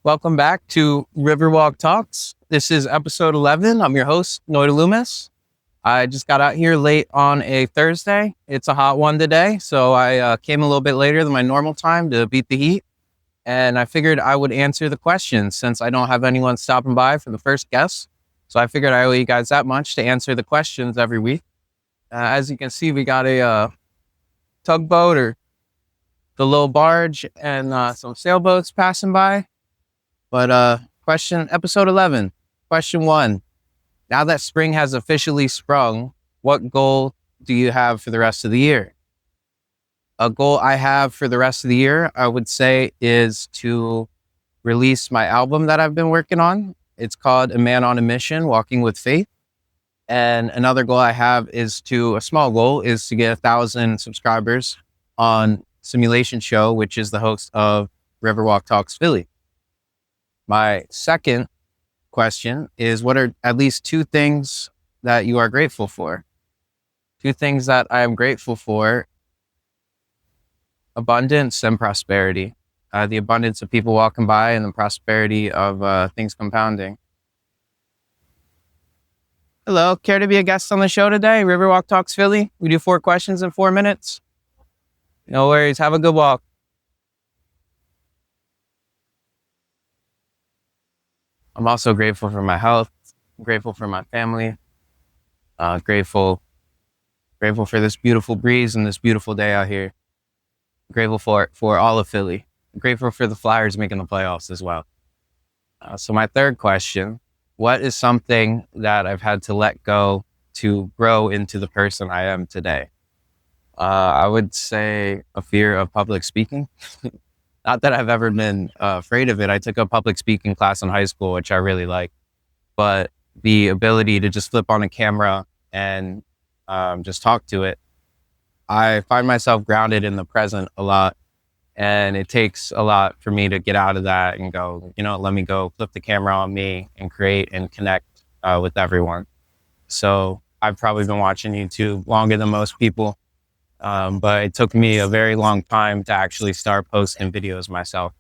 Welcome back to Riverwalk Talks. This is episode 11. I'm your host, Noitalumis. I just got out here late on a Thursday. It's a hot one today, so I came a little bit later than my normal time to beat the heat. And I figured I would answer the questions since I don't have anyone stopping by for the first guest. So I figured I owe you guys that much to answer the questions every week. As you can see, we got a tugboat or the little barge and some sailboats passing by. But episode 11, question 1. Now that spring has officially sprung, what goal do you have for the rest of the year? A goal I have for the rest of the year, I would say, is to release my album that I've been working on. It's called A Man on a Mission, Walking with Faith. And another goal I have is a small goal is to get 1,000 subscribers on Simulation Show, which is the host of Riverwalk Talks Philly. My second question is, what are at least 2 things that you are grateful for? 2 things that I am grateful for: abundance and prosperity. The abundance of people walking by and the prosperity of things compounding. Hello, care to be a guest on the show today? Riverwalk Talks Philly. We do 4 questions in 4 minutes. No worries. Have a good walk. I'm also grateful for my health, grateful for my family, grateful for this beautiful breeze and this beautiful day out here. Grateful for all of Philly. Grateful for the Flyers making the playoffs as well. So my third question, what is something that I've had to let go to grow into the person I am today? I would say a fear of public speaking. Not that I've ever been afraid of it. I took a public speaking class in high school, which I really like. But the ability to just flip on a camera and just talk to it, I find myself grounded in the present a lot. And it takes a lot for me to get out of that and go, let me go flip the camera on me and create and connect with everyone. So I've probably been watching YouTube longer than most people. But it took me a very long time to actually start posting videos myself.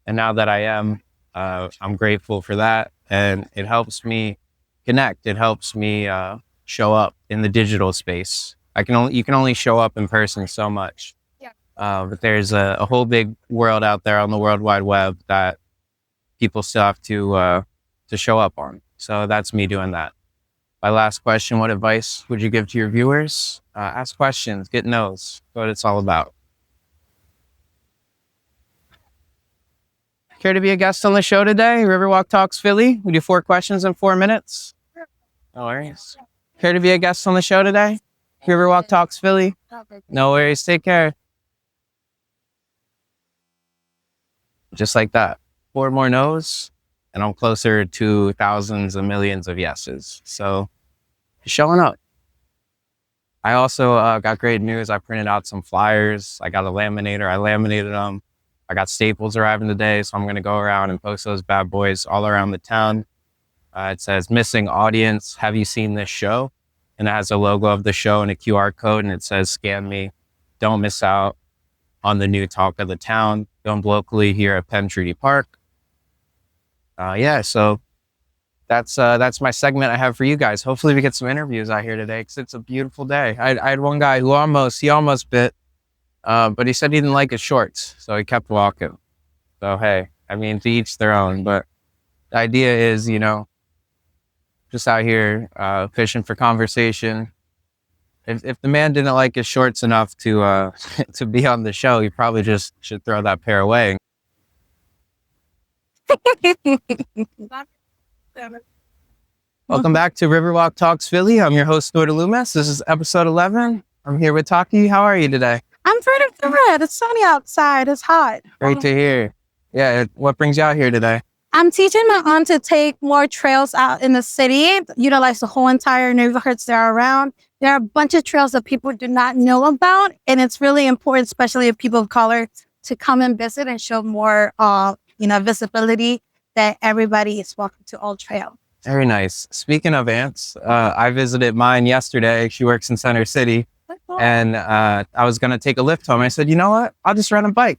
And now that I am, I'm grateful for that. And it helps me connect. It helps me show up in the digital space. You can only show up in person so much. Yeah. But there's a whole big world out there on the World Wide Web that people still have to show up on. So that's me doing that. My last question, what advice would you give to your viewers? Ask questions, get no's, what it's all about. Care to be a guest on the show today? Riverwalk Talks Philly. We do 4 questions in 4 minutes. No worries. Care to be a guest on the show today? Riverwalk Talks Philly. No worries. Take care. Just like that. 4 more no's, and I'm closer to thousands and millions of yeses. So showing up. I also got great news. I printed out some flyers. I got a laminator. I laminated them. I got staples arriving today, so I'm going to go around and post those bad boys all around the town. It says, missing audience, have you seen this show? And it has a logo of the show and a QR code, and it says, scan me. Don't miss out on the new talk of the town. Filmed locally here at Penn Treaty Park. So that's my segment I have for you guys. Hopefully we get some interviews out here today because it's a beautiful day. I had one guy who almost bit, but he said he didn't like his shorts, so he kept walking. So hey, to each their own. But the idea is, just out here fishing for conversation. If the man didn't like his shorts enough to to be on the show, he probably just should throw that pair away. Welcome back to Riverwalk Talks Philly. I'm your host, Noitalumis. This is episode 11. I'm here with Taki. How are you today? I'm pretty good. It's sunny outside. It's hot. Great to hear. Yeah, what brings you out here today? I'm teaching my aunt to take more trails out in the city, utilize the whole entire neighborhoods that are around. There are a bunch of trails that people do not know about, and it's really important, especially if people of color, to come and visit and show more visibility that everybody is welcome to all trails. Very nice. Speaking of aunts, I visited mine yesterday. She works in Center City. And I was going to take a lift home. I said, you know what? I'll just rent a bike.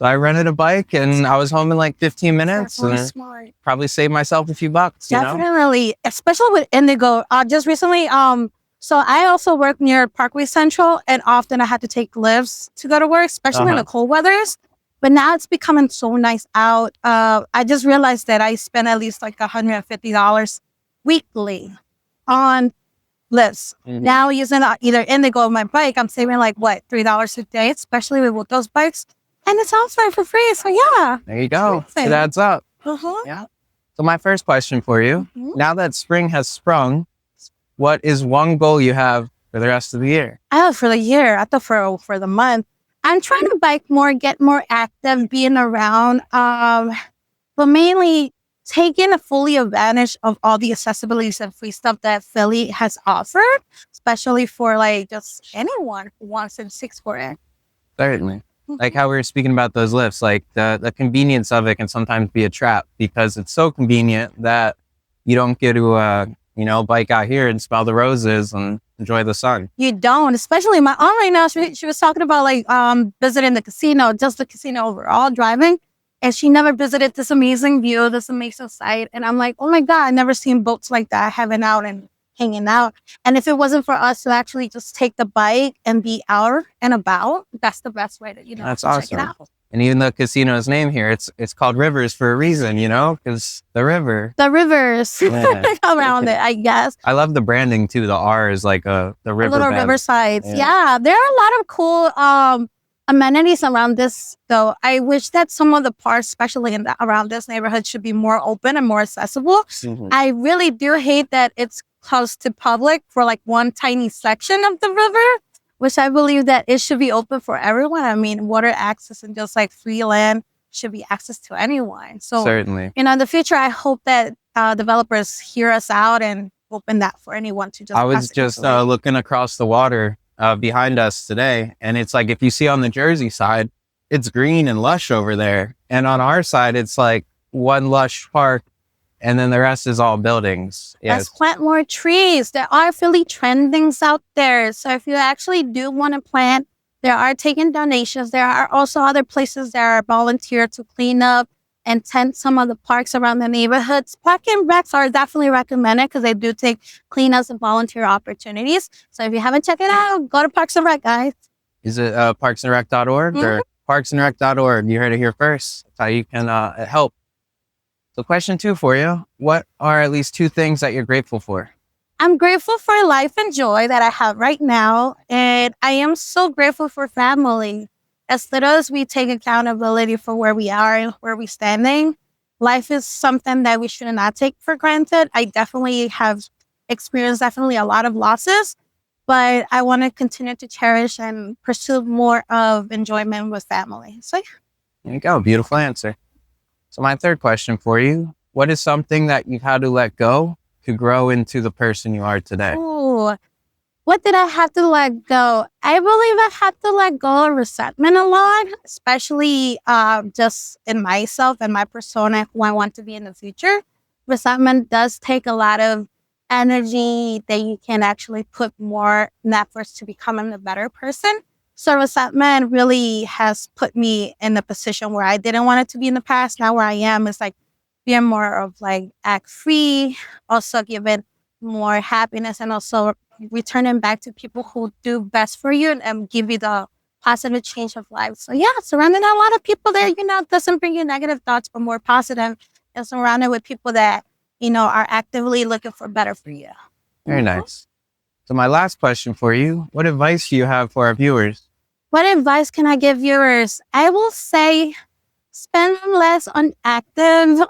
So I rented a bike and I was home in like 15 minutes That's really and smart. probably saved myself a few bucks, you know? Definitely, especially with Indigo. Just recently, so I also work near Parkway Central, and often I had to take lifts to go to work, especially in the cold weathers. But now it's becoming so nice out. I just realized that I spend at least like $150 weekly on lifts. Now using either Indigo or my bike, I'm saving like what, $3 a day, especially with those bikes. And it's also for free. So yeah. There you go. It adds up. Yeah. So my first question for you, now that spring has sprung, what is one goal you have for the rest of the year? For the year, I thought for the month. I'm trying to bike more, get more active, being around, but mainly taking a fully advantage of all the accessibilities and free stuff that Philly has offered, especially for like just anyone who wants to seek for it. Certainly. Like how we were speaking about those lifts, like the convenience of it can sometimes be a trap because it's so convenient that you don't get to, bike out here and smell the roses and enjoy the sun. You don't, especially my aunt right now. She was talking about like visiting the casino, just the casino overall, driving, and she never visited this amazing view, this amazing sight. And I'm like, oh my God, I never seen boats like that having out and hanging out. And if it wasn't for us to actually just take the bike and be out and about, that's the best way to That's check awesome. it out. And even the casino's name here, it's called Rivers for a reason, because the river. The rivers around it, I guess. I love the branding too. The R is like the river. Little riversides. Yeah, there are a lot of cool amenities around this, though. I wish that some of the parks, especially around this neighborhood, should be more open and more accessible. I really do hate that it's closed to public for like one tiny section of the river, which I believe that it should be open for everyone. I mean, water access and just like free land should be access to anyone. So certainly, in the future, I hope that developers hear us out and open that for anyone to just. I was just looking across the water behind us today, and it's like if you see on the Jersey side, it's green and lush over there, and on our side, it's like one lush park. And then the rest is all buildings. Yes. Let's plant more trees. There are Philly trendings out there. So if you actually do want to plant, there are taking donations. There are also other places that are volunteer to clean up and tend some of the parks around the neighborhoods. Park and recs are definitely recommended because they do take cleanups and volunteer opportunities. So if you haven't checked it out, go to Parks and Rec, guys. Is it parksandrec.org or parksandrec.org? You heard it here first. That's how you can help. So question 2 for you. What are at least 2 things that you're grateful for? I'm grateful for life and joy that I have right now. And I am so grateful for family. As little as we take accountability for where we are and where we're standing, life is something that we should not take for granted. I definitely have experienced a lot of losses, but I want to continue to cherish and pursue more of enjoyment with family. So there you go. Beautiful answer. So my third question for you, what is something that you've had to let go to grow into the person you are today? Oh, what did I have to let go? I believe I had to let go of resentment a lot, especially just in myself and my persona, who I want to be in the future. Resentment does take a lot of energy that you can actually put more in efforts to becoming a better person. So resentment really has put me in a position where I didn't want it to be in the past. Now where I am is like being more of like act free, also giving more happiness and also returning back to people who do best for you and give you the positive change of life. So yeah, surrounding a lot of people that, doesn't bring you negative thoughts, but more positive, and surrounded with people that, are actively looking for better for you. Very nice. So my last question for you, what advice do you have for our viewers? What advice can I give viewers? I will say spend less on active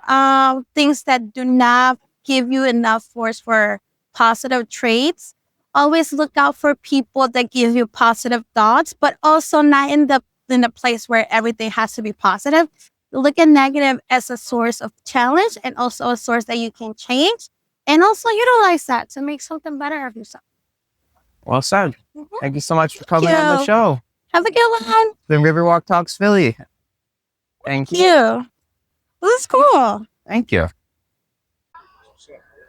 things that do not give you enough force for positive traits. Always look out for people that give you positive thoughts, but also not in the place where everything has to be positive. Look at negative as a source of challenge and also a source that you can change, and also utilize that to make something better of yourself. Well said. Thank you so much for coming on the show. Have a good one. It's been Riverwalk Talks Philly. Thank you. This is cool. Thank you.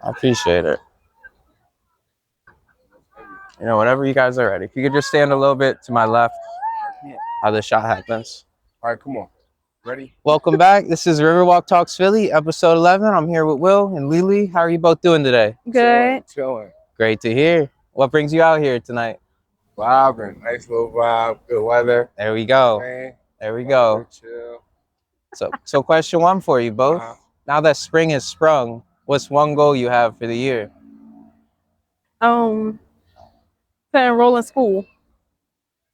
I appreciate it. Whenever you guys are ready. If you could just stand a little bit to my left, how the shot happens. All right, come on. Ready? Welcome back. This is Riverwalk Talks Philly, episode 11. I'm here with Will and Leelee. How are you both doing today? Good. Chilling. Great to hear. What brings you out here tonight? Vibing. Nice little vibe. Good weather. There we go. Man, There we go. chill. So question one for you both. Now that spring has sprung, what's one goal you have for the year? To enroll in school.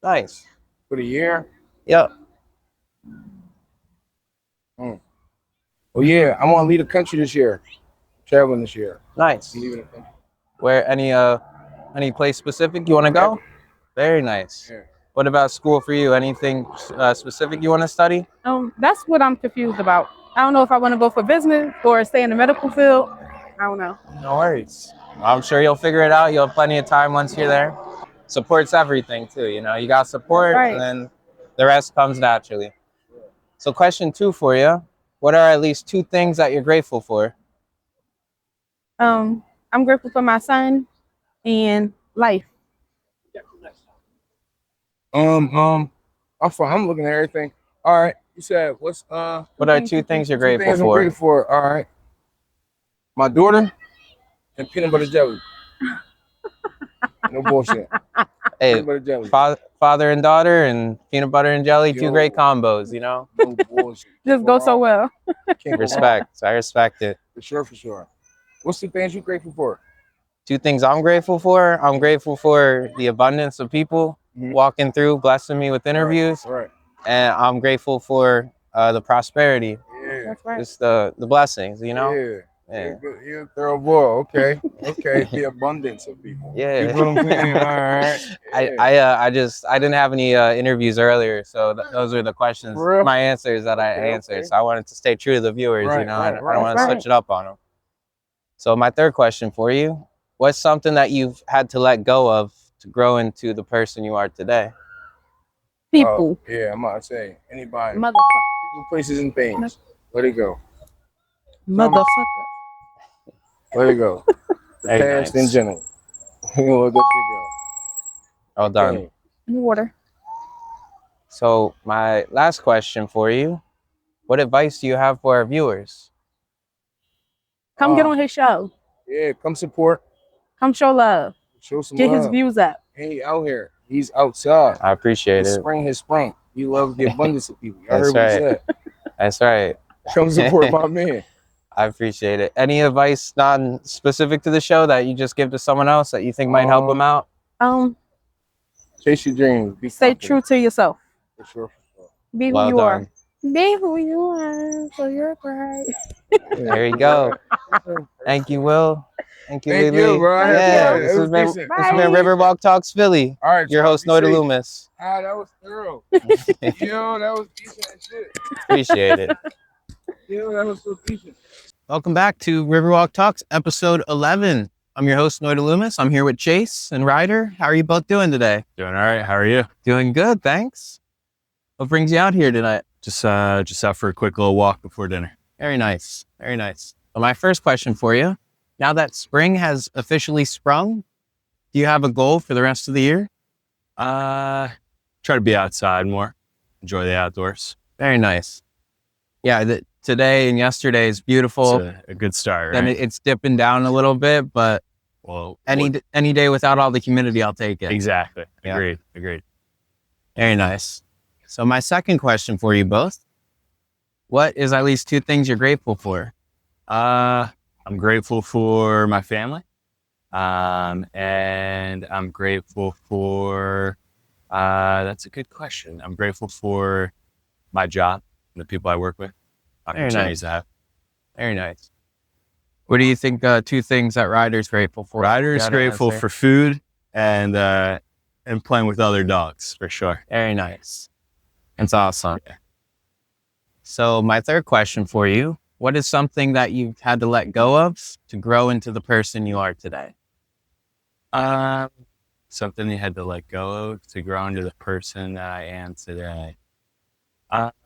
Nice. For the year? Yep. Oh yeah, I want to leave the country this year. Traveling this year. Nice. Leaving the country. Where any place specific you want to go? Very nice. Yeah. What about school for you? Anything specific you want to study? That's what I'm confused about. I don't know if I want to go for business or stay in the medical field. I don't know. No worries. I'm sure you'll figure it out. You'll have plenty of time once you're there. Support's everything too. You know, you got support, Right. and then the rest comes naturally. So question 2 for you. What are at least 2 things that you're grateful for? I'm grateful for my son and life. I'm looking at everything. All right. You said what are 2 things you're 2 grateful things I'm for? grateful for? All right. My daughter and peanut butter jelly. No bullshit. Hey, Peanut butter jelly. father and daughter and peanut butter and jelly, 2 great combos, you know? No bullshit. Just go so well. Can't go Respect. I respect it. wrong. For sure. What's the things you grateful for? 2 things I'm grateful for. I'm grateful for the abundance of people walking through, blessing me with interviews. Right. And I'm grateful for the prosperity, Yeah. That's right. just the blessings, you know? Yeah. Yeah. You're a thorough boy. Okay. Okay. The abundance of people. Yeah. You know what I'm saying? All right. I didn't have any interviews earlier, so those are the questions, For real? my answers that I answered. So I wanted to stay true to the viewers, you know? I don't want to switch it up on them. So my third question for you, what's something that you've had to let go of to grow into the person you are today? People. Yeah, I'm about to say anybody. Motherfucker. People, places, and things. Let it go. Motherfucker. Let it go. The Very past nice. in general. You know, let that shit go. Well done. Okay. Water. So my last question for you, what advice do you have for our viewers? Come get on his show. Yeah, come support. Come show love. Show some Get love. his views up. He out here. He's outside. I appreciate His it. spring has sprung. He loves the abundance of people. I That's heard what he right. said. That's right. Come support my man. I appreciate it. Any advice non-specific to the show that you just give to someone else that you think might help them out? Chase your dreams. Be Stay confident. true to yourself. For sure. Be who Well you are. done. Be who you are. So you're bright. There you go. Thank you, Will. Thank you, Thank Leelee. you, bro. Yeah, you. this has been Bye. Riverwalk Talks Philly. All right, Your y'all, host, be safe. Noitalumis. Ah, that was thorough. Yo, that was decent as shit. Appreciate it. Yo, that was so decent. Welcome back to Riverwalk Talks, episode 11. I'm your host, Noitalumis. I'm here with Chase and Ryder. How are you both doing today? Doing all right. How are you? Doing good, thanks. What brings you out here tonight? Just out for a quick little walk before dinner. Very nice. Very nice. Well, my first question for you, now that spring has officially sprung, do you have a goal for the rest of the year? Try to be outside more. Enjoy the outdoors. Very nice. Yeah, today and yesterday is beautiful. It's a good start, Then right? it's dipping down a little bit, but Well, any day without all the humidity, I'll take it. exactly. Yeah. Agreed. Very nice. So my second question for you both, what is at least 2 things you're grateful for? I'm grateful for my family. And I'm grateful for, that's a good question. I'm grateful for my job and the people I work with. Very Opportunities nice. I have. Very nice. What do you think 2 things that Ryder's grateful for? Ryder's Gotta grateful answer. for food and playing with other dogs, for sure. Very nice. That's awesome. So my third question for you, what is something that you've had to let go of to grow into the person you are today? Something you had to let go of to grow into the person that I am today. I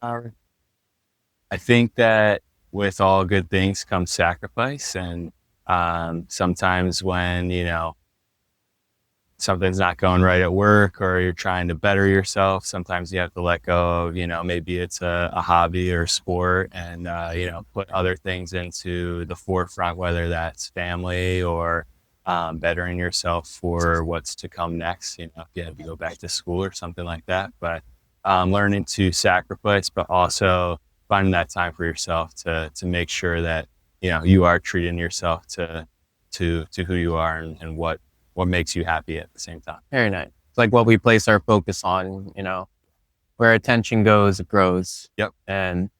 think that with all good things comes sacrifice, and sometimes when something's not going right at work or you're trying to better yourself, sometimes you have to let go of, maybe it's a hobby or sport and, put other things into the forefront, whether that's family or bettering yourself for what's to come next, if you have to go back to school or something like that. But learning to sacrifice, but also finding that time for yourself to make sure that, you are treating yourself to who you are and what makes you happy at the same time. Very nice. It's like what we place our focus on, where attention goes, it grows. Yep. And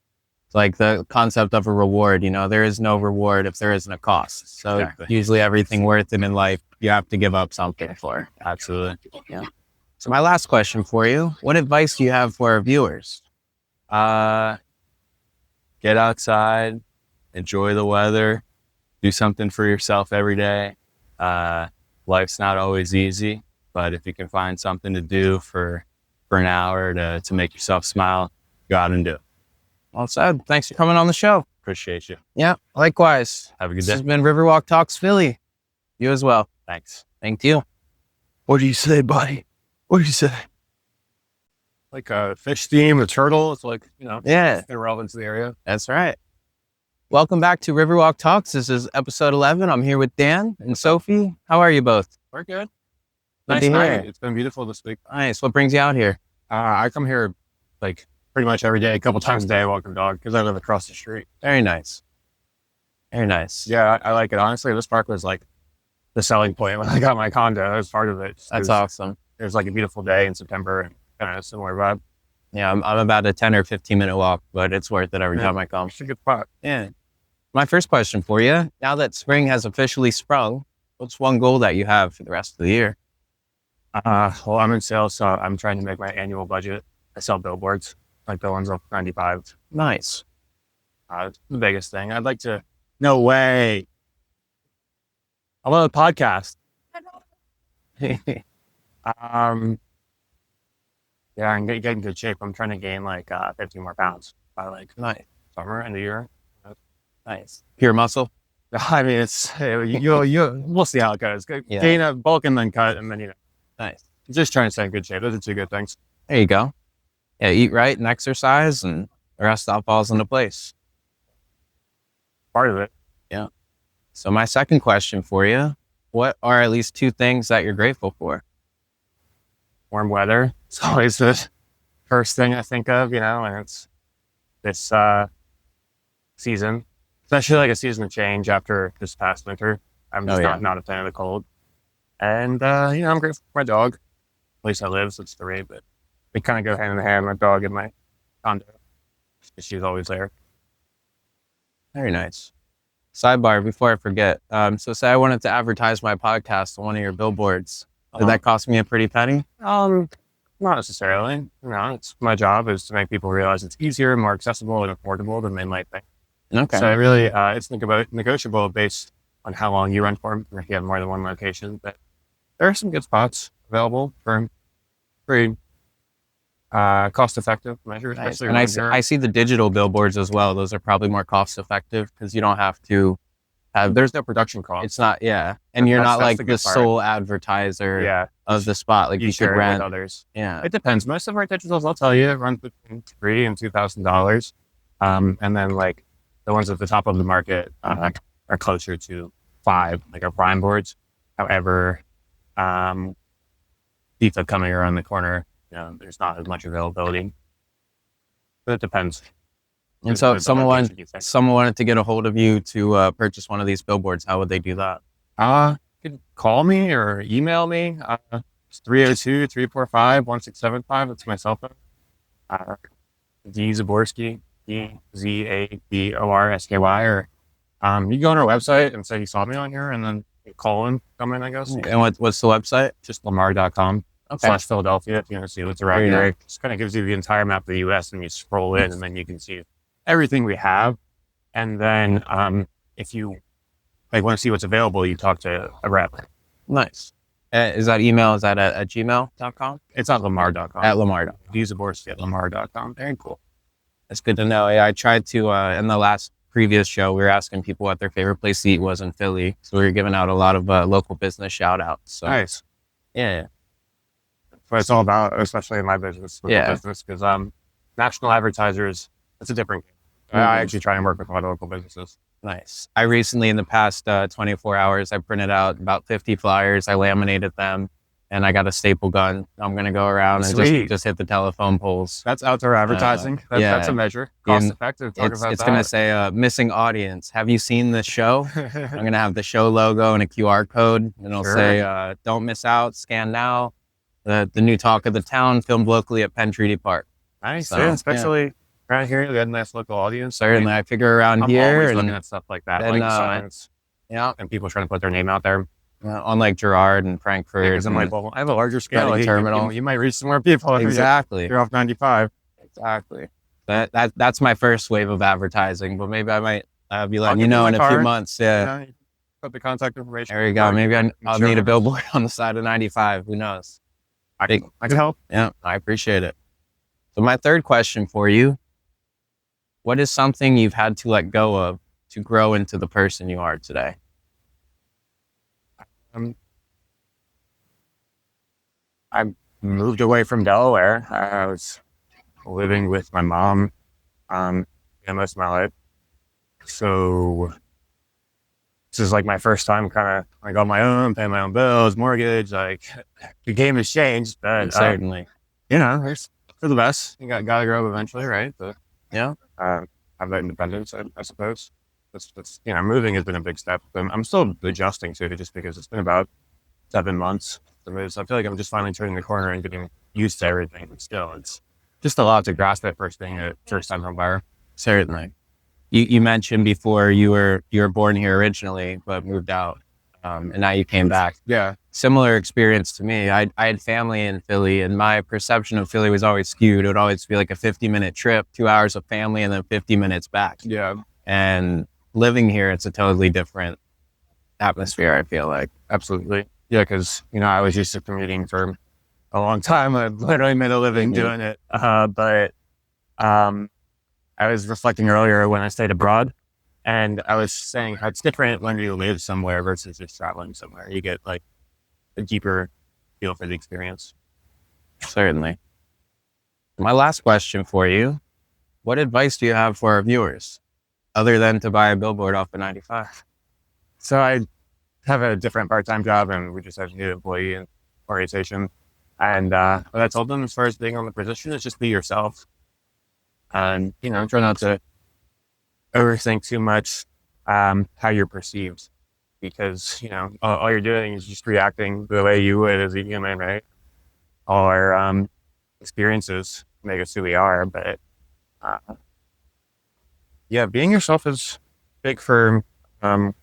it's like the concept of a reward, there is no reward if there isn't a cost. So Exactly. usually everything worth it in life, you have to give up something for. Absolutely. Yeah. So my last question for you, what advice do you have for our viewers? Get outside, enjoy the weather, do something for yourself every day. Life's not always easy, but if you can find something to do for an hour to make yourself smile, go out and do it. Well said. Thanks for coming on the show. Appreciate you. Yeah, likewise. Have a good This day. has been Riverwalk Talks Philly. You as well. Thanks. Thank you. What do you say, buddy? What do you say? Like a fish steam, a turtle. It's like, Yeah, they're relevant to the area. that's right. Welcome back to Riverwalk Talks. This is episode 11. I'm here with Dan and Sophie. How are you both? We're good. Good Nice to hear. night. It's been beautiful this week. Nice. What brings you out here? I come here like pretty much every day, a couple times a day, walking the dog because I live across the street. Very nice. Very nice. Yeah, I like it. Honestly, this park was like the selling point when I got my condo. That was part of it. That's awesome. It was like a beautiful day in September and kind of a similar vibe. Yeah, I'm about a 10 or 15 minute walk, but it's worth it every time I come. It's a good spot. Yeah. My first question for you, now that spring has officially sprung, what's one goal that you have for the rest of the year? Well, I'm in sales, so I'm trying to make my annual budget. I sell billboards, like the ones off 95. Nice. It's the biggest thing. I'd like to. No way. I'm on a podcast. Yeah, I'm getting in good shape. I'm trying to gain like 15 more pounds by like Nice. summer, end of year. Nice. Pure muscle? I mean, it's we'll see how it goes. Yeah. Gain a bulk and then cut, and then Nice. just trying to stay in good shape. Those are two good things. There you go. Yeah, eat right and exercise, and the rest all falls into place. Part of it. So my second question for you, what are at least two things that you're grateful for? Warm weather. It's always the first thing I think of, and it's this season, especially like a season of change after this past winter. I'm just not a fan of the cold. And, I'm grateful for my dog. At least I live, so it's the rate, but we kind of go hand in hand, my dog and my condo. She's always there. Very nice. Sidebar, before I forget. So say I wanted to advertise my podcast on one of your billboards. Did that cost me a pretty penny? Not necessarily. It's my job is to make people realize it's easier, more accessible, and affordable than they might think. Okay. So really, it's negotiable based on how long you run for, or if you have more than one location. But there are some good spots available for pretty cost-effective measures. Nice. especially And around here. I see the digital billboards as well. Those are probably more cost effective because you don't have to have, There's no production cost. it's not, yeah. And you're not That's like the the good part. sole advertiser yeah, of the spot. Like you could share it rent. with others. Yeah. It depends. Most of our digitals, I'll tell you, it runs between $3,000 and $2,000. And then like the ones at the top of the market are closer to $5,000, like our prime boards. However, pizza coming around the corner, there's not as much availability. But it depends. And so Depends on if what location you think. someone wanted to get a hold of you to purchase one of these billboards, how would they do that? You could call me or email me. It's 302-345-1675. That's my cell phone. D Zaborsky, DZABORSKY. Or you go on our website and say you saw me on here, and then you call in, come in, I guess. And what's the website? Just lamar.com Okay. / Philadelphia if you want to see what's around Very here. nice. It just kind of gives you the entire map of the U.S. and you scroll in, and then you can see everything we have. And then if you want to see what's available, you talk to a rep. Nice. Is that email? Is that at gmail.com? It's at lamar.com. At Lamar. Zaborsky at lamar.com. Very cool. That's good to know. Yeah, I tried to, in the previous show, we were asking people what their favorite place to eat was in Philly. So we were giving out a lot of local business shout outs. So Nice. Yeah. That's what it's all about, especially in my business, with the Yeah. business, because national advertisers, it's a different game. I Mhm. actually try and work with a lot of local businesses. Nice. I recently, in the past 24 hours, I printed out about 50 flyers. I laminated them, and I got a staple gun. I'm gonna go around and Sweet. just hit the telephone poles. That's outdoor advertising. That's a measure. Cost effective. Talk about It's that. gonna say missing audience. Have you seen the show? I'm gonna have the show logo and a QR code, and it'll Sure. say don't miss out, scan now. The new talk of the town, filmed locally at Penn Treaty Park. Nice. So, Yeah, especially around here, you got a nice local audience. Certainly, I figure around I'm here always and looking at stuff like that, then, like signs, yeah, and people trying to put their name out there. on like Gerard and Frankfurt. Because I'm like, well, I have a larger scale. Reading terminal. You might reach some more people. if Exactly. You're off 95. Exactly. That's my first wave of advertising, but maybe I might be I'll letting you give you know my in a few card. months. Yeah. You put the contact information. There you go. Maybe I'll Sure. need a billboard on the side of 95. Who knows? I can help. Yeah, I appreciate it. So my third question for you, what is something you've had to let go of to grow into the person you are today? I moved away from Delaware. I was living with my mom most of my life. So this is like my first time kind of like on my own, paying my own bills, mortgage. Like the game has changed, but Certainly. it's for the best. You gotta grow up eventually, right? But Yeah. have that independence, I suppose. That's moving has been a big step. I'm still adjusting to it just because it's been about 7 months. So I feel like I'm just finally turning the corner and getting used to everything. But still, it's just a lot to grasp that first time home buyer. Certainly. You mentioned before you were born here originally, but moved out, and now you came back. Yeah. Similar experience to me. I had family in Philly, and my perception of Philly was always skewed. It would always be like a 50-minute trip, 2 hours of family, and then 50 minutes back. Yeah. And living here, it's a totally different atmosphere, I feel like. Absolutely. Yeah, because I was used to commuting for a long time. I literally made a living doing it. But I was reflecting earlier when I stayed abroad, and I was saying how it's different when you live somewhere versus just traveling somewhere. You get like a deeper feel for the experience. Certainly. My last question for you, what advice do you have for our viewers other than to buy a billboard off of 95? So I have a different part-time job, and we just have new employee and orientation. And what I told them as far as being on the position is just be yourself. And, try not to overthink too much how you're perceived. Because, all you're doing is just reacting the way you would as a human, right? All our experiences make us who we are. But, being yourself is big for not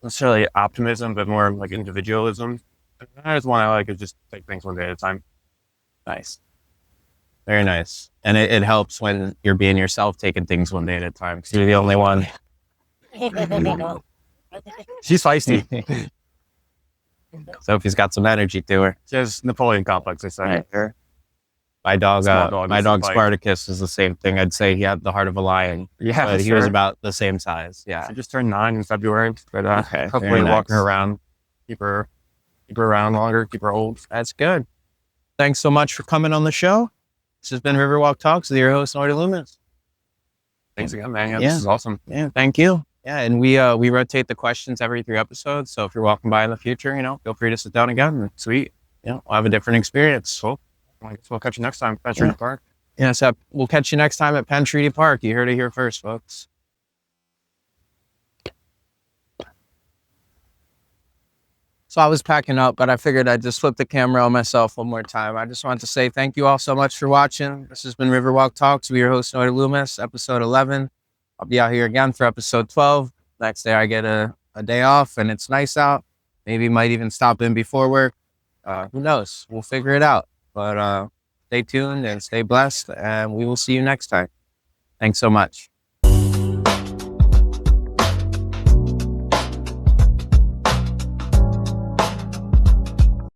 necessarily optimism, but more like individualism. That's one I like, is just take things one day at a time. Nice. Very nice. And it helps when you're being yourself, taking things one day at a time, because you're the only one. She's feisty. Sophie's got some energy to her. She has Napoleon complex, I say. Right. My dog Fight. Spartacus is the same thing. I'd say he had the heart of a lion. Yeah, but he was about the same size. Yeah. She just turned 9 in February, but Okay, hopefully very walking nice. her around, keep her around longer, keep her old. That's good. Thanks so much for coming on the show. This has been Riverwalk Talks with your host, Noitalumis. Thanks again, man. Yeah. This is awesome. Yeah, thank you. Yeah, and we rotate the questions every 3 episodes. So if you're walking by in the future, feel free to sit down again. Sweet. We'll have a different experience. Cool. I guess we'll catch you next time. Penn Treaty Park. Yeah, so we'll catch you next time at Penn Treaty Park. You heard it here first, folks. So I was packing up, but I figured I'd just flip the camera on myself one more time. I just wanted to say thank you all so much for watching. This has been Riverwalk Talks with your host, Noitalumis, episode 11. I'll be out here again for episode 12. Next day I get a day off and it's nice out. Maybe might even stop in before work. Who knows? We'll figure it out. But stay tuned and stay blessed, and we will see you next time. Thanks so much.